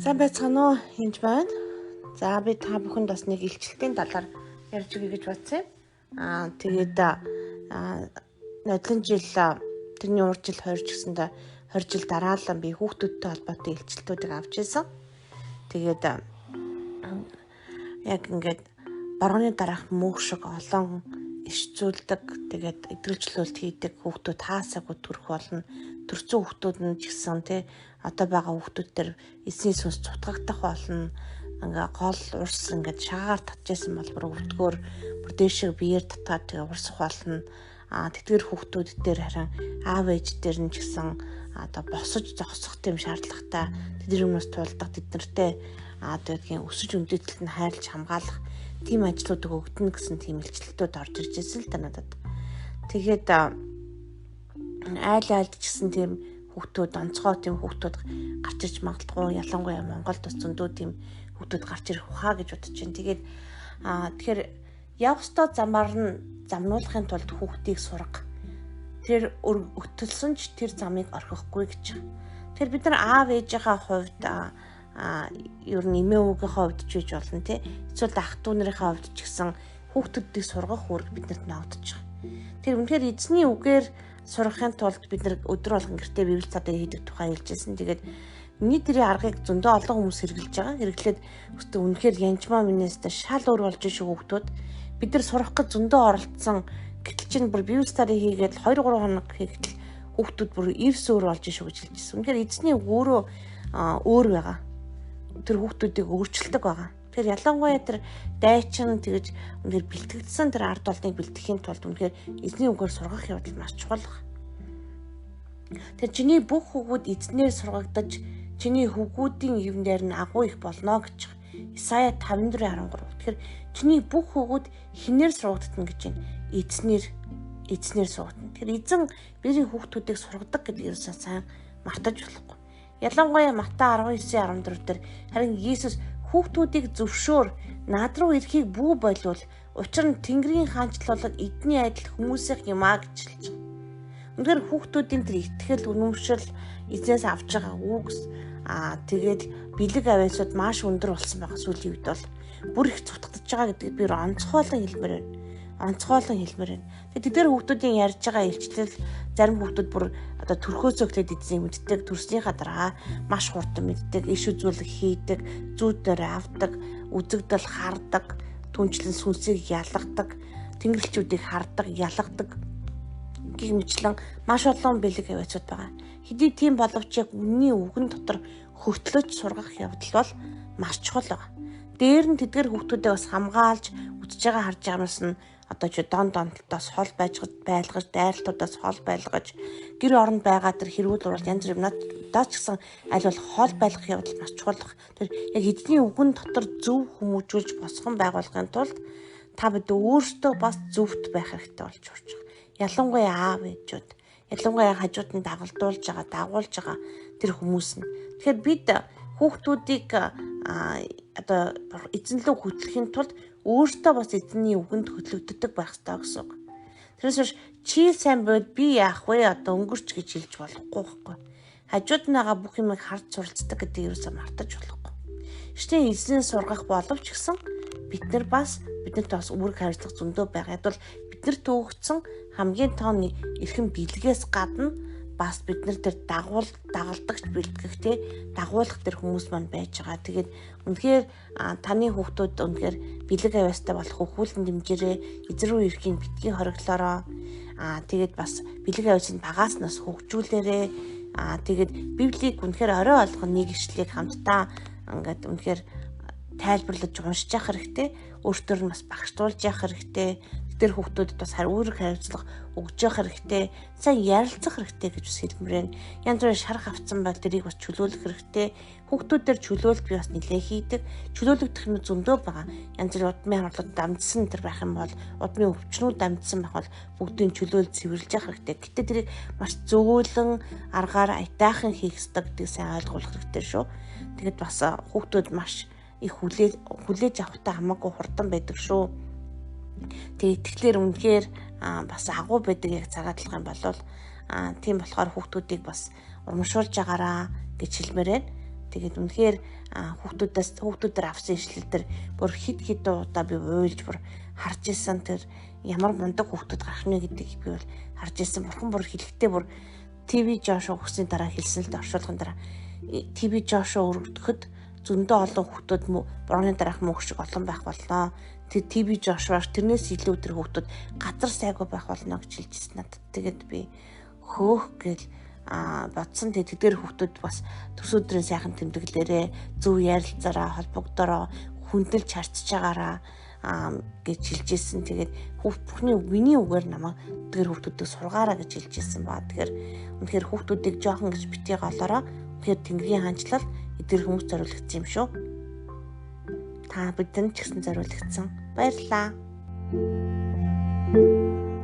Сайн байцгаана уу? Энд байна. За би та бүхэнд бас нэг илчлэлтийн талаар ярьж өгье гэж бодсон юм. Тэгээд нодлон жил тэрний урд жил 20 ч гэсэндээ 20 жил дараалан би хүүхдүүдтэй холбоотой илчлэлтүүдийг авч ирсэн. Тэгээд яг ингээд боргоны дараах мөнх шиг олон иш зүйлдэг, тэгээд эдгэрчлүүлэлт хийдэг хүүхдүүд хаасаагүй төрөх болно. Төрсөн хүүхдүүд нь ч гэсэн одоо байгаа хүүхдүүд төр эсний сүнс цутгагдах болно. Ингээ гол урс ингээд шагаар татчихсан бол бүр өвдгөөр бүр дээшээ биеэр татгаад тэгээ урсах болно. Тэтгэр хүүхдүүд дээр харин аав ээж дээр нь ч гэсэн одоо босож зогсох тийм шаардлагатай тэдний хүмүүс тулдаг тэднэртэй тэгээд өсөж өндөтөлд нь хайрлж хамгаалах тийм ажлуудыг өгдөн гэсэн тийм илчлэлтүүд орж ирж байсан л да надад. Тэгээд айлд ч гэсэн тийм хүүхдүүд онцгой тийм хүүхдүүд гарч ирж магадгүй, ялангуяа Монголд бас зөндөө тийм хүүхдүүд гарч ирэх ухаа гэж бодож байна. Тэгээд тэгэхээр явах ёстой замаар нь замнуулахын тулд хүүхдийг сурга. Тэр өгтөлсөн ч тэр замыг орхихгүй гэж. Тэр бид нар аав ээжийнхээ хувьд ер нь эмээ өвгийнхээ хувьд ч гэж болно тий. Эсвэл ах дүү нарын хувьд ч гэсэн хүүхдүүдийг сургах үүрэг биднэрт ногдож байгаа. Тэр үнэхээр эзний үгээр сурахын тулд бид нар өдөр болгон гэртээ библи цадаа хийдэг тухай хэлжсэн. Тэгээд миний тэрийн аргыг зөндөө олон хүмүүс хэрэглэж байгаа. Хэрэглээд өстө үнэхээр янжмаа минээсээ шал өөр болж шүү хүүхдүүд. Бид нар сурах гэж зөндөө оролцсон. Гэтэл чинь бүр библи цадаа хийгээд 2-3 хоног хийхдээ хүүхдүүд бүр эрс өөр болж шүү гэж хэлжсэн. Үнэхээр эзний үг өөрөө өөр байгаа. Тэр хүүхдүүдийг өөрчилдөг байгаа. Тэр ялангуяа тэр дайчин тэгж үнээр бэлтгэгдсэн тэр ард олныг бэлтгэхийн тулд үнээр эзний үгээр сургах явдал маш чухал. Тэр чиний бүх хүүгүүд эзнээр сургагдаж чиний хүүгүүдийн ивнээр нь агуу их болно гэж. Исая 54:13. Тэгэхээр чиний бүх хүүгүүд хинээр сургагдана гэж байна. Эзнээр сургагдана. Тэгэхээр эзэн бидний хүүхдүүдийг сургадаг гэдгийг сайн мартаж болохгүй. Ялангуяа Матай 19:14 дээр харин Иесус хүүхдүүдийг зөвшөөр над руу ирэхийг бүү болвол учир нь Тэнгэрийн хаанчлалыг эдний адил хүмүүсийнх юмаа гэж хэлж байгаа. Үнэхээр хүүхдүүдийн тэр итгэл үнэмшил эзнээс авч байгаа үгс тэгээд бэлэг авиасууд маш өндөр болсон байгаа сүүлийн үед бол бүр их цутгагдж байгаа гэдгийг би онцгойлон хэлмээр байна. Тэгээд тэдгээр хүүхдүүдийн ярьж байгаа илчлэл зарим хүүхдүүд бүр одоо төрхөөсөө эхлээд эзнийг мэддэг, төрснийхаа дараа маш хурдан мэддэг, иш үзүүлэг хийдэг, зүйдээр авдаг, үзэгдэл хардаг, түнчлэн сүнсийг ялгадаг, тэнгэрлэгчүүдийг хардаг, ялгадаг гэх мэтлэн маш олон бэлэг авиасууд байгаа. Хэдий тийм боловч яг үнний үгэн дотор хөтлөж сургах явдал бол маш чухал байгаа. Дээр нь тэдгээр хүүхдүүдээ бас хамгаалж үзэж байгаа харж байгаас нь одоо ч дон донтолтоос хол байлгаж, дайралтуудаас хол байлгаж, гэр оронд байгаа тэр хэрүүл урал янз бүр надад ч гэсэн аль болох хол байлгах явдал маш чухал. Тэр яг эзний үгэн дотор зөв хүмүүжүүлж босгон байгуулахын тулд та бид өөрсдөө бас зөвхт байх хэрэгтэй болж урж байгаа. Ялангуяа аав ээжүүд, ялангуяа хажууд нь дагуулж байгаа тэр хүмүүс нь. Тэгэхээр бид хүүхдүүдийг одоо эзэнлөө хөтлөхийн тулд өөртөө бас эзний үгэнд хөтлөгддөг байх ёстой гэсэн үг. Тэрээс биш чи сайн бод би яах вэ одоо өнгөрч гэж хэлж болохгүй байхгүй. Хажууд нь байгаа бүх юмыг харж суралцдаг гэдэг юусаа мартаж болохгүй. Штэ эзнээ сургах боловч гэсэн биднэрт бас үүрэг хариуцлага зөндөө байгаа. Ядвал биднэрт өгсөн хамгийн тооны эрхэм бэлгээс гадна бас бид нар тэр дагалдагч бэлтгэх дагуулах тэр хүмүүс маань байж байгаа. Тэгээд үнэхээр таны хүүхдүүд үнэхээр бэлэг авьяастай болох өхүүлэн дэмжээрээ эзэн рүү ирэхин битгий хориглоороо. Тэгээд бас бэлэг авьяасыг багаас нас хөгжүүлээрээ. Тэгээд Библийг үнэхээр орой олгон нэг ишлэгийг хамтдаа ингээд үнэхээр тайлбарлаж уншиж явах хэрэгтэй. Өөртөө нь бас багштуулж явах хэрэгтэй. Тэр хүүхдүүдэд бас үүрэг хариуцлага өгж явах хэрэгтэй. Сайн ярилцах хэрэгтэй гэж бас хэлмээр байна. Янз бүрийн шарах авцсан бол тэрийг бас чөлөөлөх хэрэгтэй. Хүүхдүүдээр чөлөөлт би бас нэлээ хийдэг. Чөлөөлөгдөх юм зөндөө байгаа. Янз бүрийн удмын харлууд дамжсан тэр байх юм бол удмын өвчнүүд дамжсан байх бол бүгдийн чөлөөлж цэвэрлж явах хэрэгтэй. Гэтэ тэрийг маш зөөлөн аргаар аятайхан хийх ёстой гэдгийг сайн ойлгох хэрэгтэй шүү. Тэгэд бас хүүхдүүд маш их хүлээж авахтай хамаагүй хурдан байдаг шүү. Тэгээд тэгэхээр үнэхээр бас агуу байдаг яг цагаатлах юм бол тийм болохоор хүүхдүүдийг бас урамшуулж агаараа гэж хэлмээр байна. Тэгээд үнэхээр хүүхдүүдээр авсан ишлэл төр бүр хид удаа би уйлж бүр харж исэн тэр ямар мундаг хүүхдүүд гарах нэ гэдгийг би бол харж исэн. Бурхан бүр хэлэхдээ бүр ТV Жошо өгсөний дараа хэлсэн л дээ оршуулгын дараа ТV Жошо өргөдөхөд зөндөө олон хүүхдүүд борооны дараах мөнх шиг олон байх болно. Тэр ТV Жошоаш тэрнээс илүү тэр хүүхдүүд газар сайгүй байх болно гэж хэлжсэн надад. Тэгээд би хөөх гэл бодсон. Тэдгээр хүүхдүүд бас төс өдрийн сайхан тэмдэглээрээ зөв ярилцаараа холбогдороо хүндэлж харцж байгаараа гэж хэлжсэн. Тэгээд бүхний миний үгээр намайг тэдгээр хүүхдүүдийг сургаараа гэж хэлжсэн баа. Тэгэхээр үнэхээр хүүхдүүдийг жоохон гэж битгий голоороо тэгэхээр Тэнгэрийн хаанчлал эдгээр хүмүүс зориулагдсан юм шүү. Та бидэнд ч гэсэн зориулагдсан. Баярлалаа.